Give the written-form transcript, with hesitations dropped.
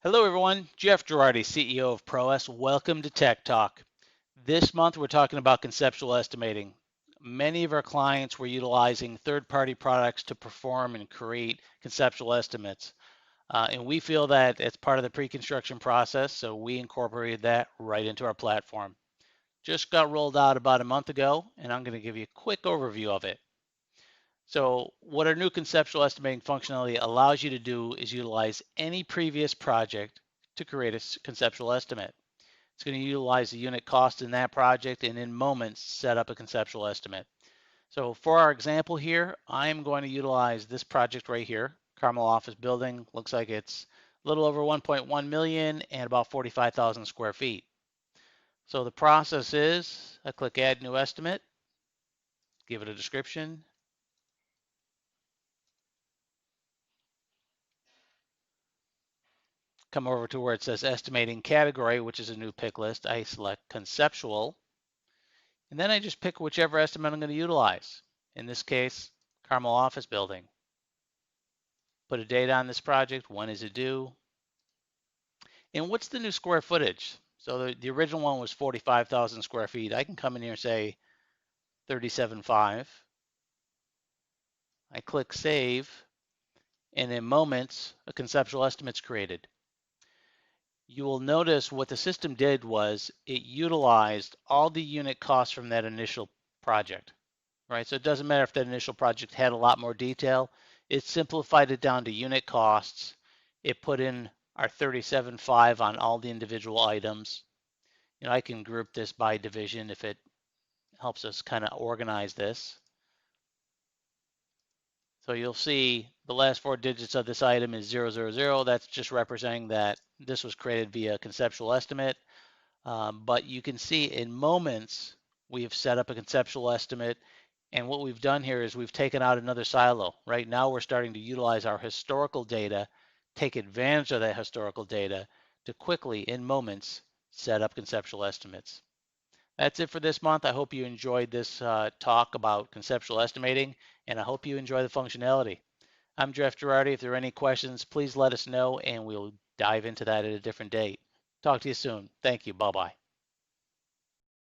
Hello everyone, Jeff Girardi, CEO of ProEst. Welcome to Tech Talk. This month we're talking about conceptual estimating. Many of our clients were utilizing third-party products to perform and create conceptual estimates. And we feel that it's part of the pre-construction process, so we incorporated that right into our platform. Just got rolled out about a month ago, and I'm going to give you a quick overview of it. So what our new conceptual estimating functionality allows you to do is utilize any previous project to create a conceptual estimate. It's going to utilize the unit cost in that project and in moments set up a conceptual estimate. So for our example here, I'm going to utilize this project right here, Carmel Office Building. Looks like it's a little over 1.1 million and about 45,000 square feet. So the process is I click Add New Estimate, give it a description, come over to where it says estimating category, which is a new pick list. I select conceptual, and then I just pick whichever estimate I'm going to utilize. In this case, Carmel Office Building. Put a date on this project. When is it due? And what's the new square footage? So the original one was 45,000 square feet. I can come in here and say 37.5. I click save, and in moments, a conceptual estimate's created. You will notice what the system did was it utilized all the unit costs from that initial project, right? So it doesn't matter if that initial project had a lot more detail. It simplified it down to unit costs. It put in our 37.5 on all the individual items. I can group this by division if it helps us kind of organize this. So you'll see the last four digits of this item is 000. That's just representing that this was created via conceptual estimate. But you can see in moments, we have set up a conceptual estimate. And what we've done here is we've taken out another silo. Right now, we're starting to utilize our historical data, take advantage of that historical data to quickly, in moments, set up conceptual estimates. That's it for this month. I hope you enjoyed this talk about conceptual estimating, and I hope you enjoy the functionality. I'm Jeff Girardi. If there are any questions, please let us know, and we'll dive into that at a different date. Talk to you soon. Thank you. Bye-bye.